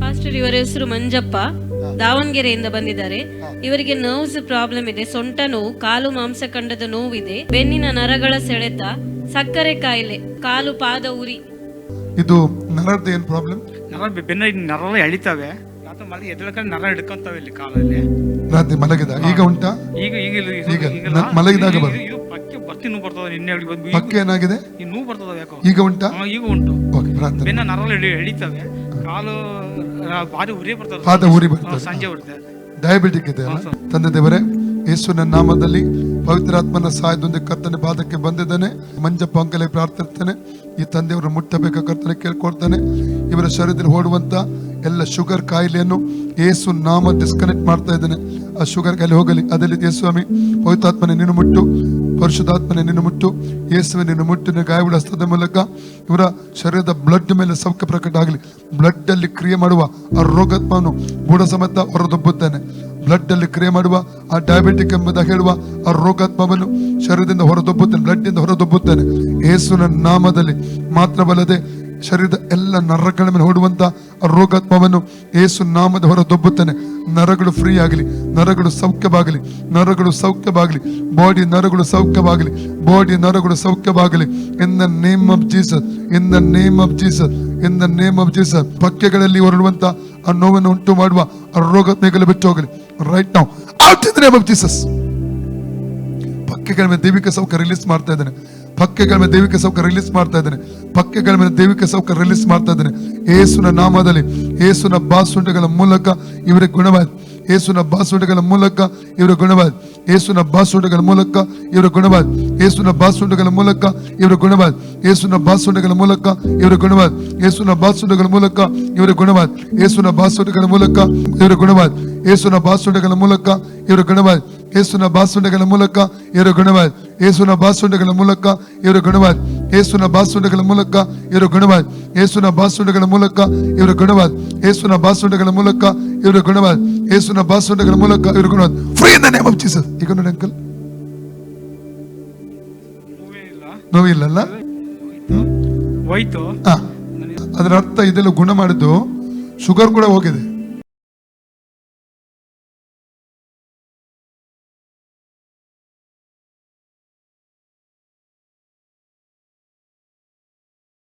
Pastor, ಇವರ ಹೆಸರು ಮಂಜಪ್ಪ, ದಾವಣಗೆರೆಯಿಂದ ಬಂದಿದ್ದಾರೆ. ಇವರಿಗೆ ನರ್ವ್ಸ್ ಪ್ರಾಬ್ಲಮ್ ಇದೆ. ಸೊಂಟ ನೋವು, ಕಾಲು ಮಾಂಸಖಂಡದ ನೋವಿದೆ, ಬೆನ್ನಿನ ನರಗಳ ಸೆಳೆತ, ಸಕ್ಕರೆ ಕಾಯಿಲೆ, ಕಾಲು ಪಾದ ಉರಿ. ಇದು ನರದ ಏನ್ ಪ್ರಾಬ್ಲಮ್? ಬೆನ್ನ ನರ ಎಳಿತಾವೆ, ಎದ್ರಕಂಡು ನರ ಹಿಡ್ಕೊಂತಾವೆ ಇಲ್ಲಿ ಕಾಲಲ್ಲಿ. ರಾತ್ರಿ ಮಲಗಿದ ಈಗ ಉಂಟಾ? ಈಗ ಮಲಗಿದಾಗ ಬರ್ತಿ ನೋವು ಬರ್ತದ. ನಿನ್ನೆ ಪಕ್ಕ ಏನಾಗಿದೆ? ನೋವು ಬರ್ತದ ಯಾಕೋ. ಈಗ ಉಂಟಾ? ಈಗ ಉಂಟು. ಬೆನ್ನ ನರ ಎಳಿತಾವೆ, ಕಾಲು ಬಾರಿ ಉರಿ ಬರ್ತದೆ, ಪಾದ ಉರಿ ಬರ್ತದೆ, ಸಂಜೆ ಬರ್ತದೆ. ಡಯಾಬಿಟಿಕ್ ಇದೆ ಅಲ್ಲ? ತಂದೆ ದೇವರೇ, ಯೇಸುವಿನ ನಾಮದಲ್ಲಿ ಪವಿತ್ರಾತ್ಮನ ಸಹಾಯದೊಂದಿಗೆ ಕರ್ತನ ಪಾದಕ್ಕೆ ಬಂದಿದ್ದಾನೆ. ಮಂಜಪ್ಪ ಅಂಕಲೆ ಪ್ರಾರ್ಥಿಸ್ತೇನೆ, ಈ ತಂದೆಯವರು ಮುಟ್ಟಬೇಕಾ ಕರ್ತನೆ ಕೇಳ್ಕೊಡ್ತಾನೆ. ಇವರ ಶರೀರದಲ್ಲಿ ಓಡುವಂತ ಎಲ್ಲ ಶುಗರ್ ಕಾಯಿಲೆಯನ್ನು ಯೇಸು ನಾಮ ಡಿಸ್ಕನೆಕ್ಟ್ ಮಾಡ್ತಾ ಇದ್ದಾನೆ. ಆ ಶುಗರ್ ಕಾಯಿಲೆ ಹೋಗಲಿ. ಅದೇ ರೀತಿ ಯೇಸುಸ್ವಾಮಿ, ಪವಿತ್ರಾತ್ಮನೆ ನಿನ್ನ ಮುಟ್ಟು, ಪರಿಶುದ್ಧಾತ್ಮನೆ ನಿನ್ನ ಮುಟ್ಟು, ಯೇಸುವೆ ನಿನ್ನ ಮುಟ್ಟಿನ ಗಾಯಗಳ ಹಸ್ತದ ಮೂಲಕ ಇವರ ಶರೀರದ ಬ್ಲಡ್ ಮೇಲೆ ಸೌಖ್ಯ ಪ್ರಕಟ ಆಗಲಿ. ಬ್ಲಡ್ ಅಲ್ಲಿ ಕ್ರಿಯೆ ಮಾಡುವ ಆ ರೋಗಾತ್ಮವನ್ನು ಬೂಢ ಸಮೇತ ಹೊರದಬ್ಬುತ್ತಾನೆ. ಬ್ಲಡ್ ಅಲ್ಲಿ ಕ್ರಿಯೆ ಮಾಡುವ ಆ ಡಯಾಬಿಟಿಕ್ ಎಂಬುದಾಗಿ ಹೇಳುವ ಆ ರೋಗಾತ್ಮವನ್ನು ಶರೀರದಿಂದ ಹೊರದಬ್ಬುತ್ತಾನೆ, ಬ್ಲಡ್ ಇಂದ ಹೊರದಬ್ಬುತ್ತಾನೆ. ಯೇಸುವಿನ ನಾಮದಲ್ಲಿ ಮಾತ್ರವಲ್ಲದೆ ಶರೀರದ ಎಲ್ಲ ನರಗಳ ಮೇಲೆ ಹೊಡುವಂತ ರೋಗಾತ್ಮವನ್ನು ಯೇಸು ನಾಮದ ಹೊರದೊಬ್ಬುತ್ತಾನೆ. ನರಗಳು ಫ್ರೀ ಆಗಲಿ, ನರಗಳು ಸೌಖ್ಯವಾಗಲಿ, ನರಗಳು ಸೌಖ್ಯವಾಗಲಿ, ಬಾಡಿ ನರಗಳು ಸೌಖ್ಯವಾಗಲಿ, ಬಾಡಿ ನರಗಳು ಸೌಖ್ಯವಾಗಲಿ. In the name of Jesus, in the name of Jesus, in the name of Jesus. ಪಕ್ಕೆಗಳಲ್ಲಿ ಹೊರಡುವಂತ ಆ ನೋವನ್ನು ಉಂಟು ಮಾಡುವ ಆ ರೋಗಾತ್ಮಗಳು ಬಿಟ್ಟು ಹೋಗಲಿ right now, out in the name of Jesus. ಪಕ್ಕೆಗಳ ಮೇಲೆ ದೈವಿಕ ಸೌಖ್ಯ ರಿಲೀಸ್ ಮಾಡ್ತಾ ಇದ್ದಾನೆ. ಪಕ್ಕೆಗಳ ಮೇಲೆ ದೈವಿಕ ಸೌಖ್ಯ ರಿಲೀಸ್ ಮಾಡ್ತಾ ಇದ್ದಾನೆ. ಪಕ್ಕೆಗಳ ಮೇಲೆ ದೈವಿಕ ಸೌಖ್ಯ ರಿಲೀಸ್ ಮಾಡ್ತಾ ಇದ್ದಾನೆ. ಯೇಸುವಿನ ನಾಮದಲ್ಲಿ, ಯೇಸುವಿನ ಬಾಸುಂಡೆಗಳ ಮೂಲಕ ಇವರಿಗೆ ಗುಣವಾದ, ಯೇಸುವಿನ ಬಾಸುಂಡೆಗಳ ಮೂಲಕ ಇವರ ಗುಣವಾದ, ಯೇಸುವಿನ ಬಾಸುಂಡೆಗಳ ಮೂಲಕ ಇವರ ಗುಣವಾದ, ಯೇಸುವಿನ ಬಾಸುಂಡೆಗಳ ಮೂಲಕ ಇವರ ಗುಣವಾದ, ಯೇಸುವಿನ ಬಾಸುಂಡೆಗಳ ಮೂಲಕ ಇವರ ಗುಣವಾದ, ಯೇಸುವಿನ ಬಾಸುಂಡೆಗಳ ಮೂಲಕ ಇವರ ಗುಣವಾದ, ಯೇಸುವಿನ ಬಾಸುಂಡೆಗಳ ಮೂಲಕ ಇವರ ಗುಣವಾದ, ಯೇಸುವಿನ ಬಾಸುಂಡೆಗಳ ಮೂಲಕ ಇವರ ಗುಣವಾದ, ಯೇಸುವಿನ ಬಾಸುಂಡೆಗಳ ಮೂಲಕ ಇವರ ಗುಣವಾದ, ಯೇಸುವಿನ ಬಾಸುಂಡೆಗಳ ಮೂಲಕ ಇವರ ಗುಣವಾದ, ಯೇಸುವಿನ ಬಾಸುಂಡೆಗಳ ಮೂಲಕ ಇವರ ಗುಣವಾದ, ಯೇಸುವಿನ ಬಾಸುಂಡೆಗಳ ಮೂಲಕ ಇವರ ಗುಣವಾದ, ಯೇಸುವಿನ ಬಾಸುಂಡೆಗಳ ಮೂಲಕ ಇವರ ಗುಣವಾದ, ಯೇಸುವಿನ ಬಾಸುಂಡೆಗಳ ಮೂಲಕ ಇವರ ಗುಣವಾದ. Free in the name of Jesus. ಈಗ ನೋಡಿ ಅಂಕಲ್, ನೋವಿಲ್ಲಲ್ಲ? ಹೋಯ್ತು. ಅದರ ಅರ್ಥ ಇದೆಲ್ಲ ಗುಣ ಮಾಡಿದ್ದು. ಶುಗರ್ ಕೂಡ ಹೋಗಿದೆ.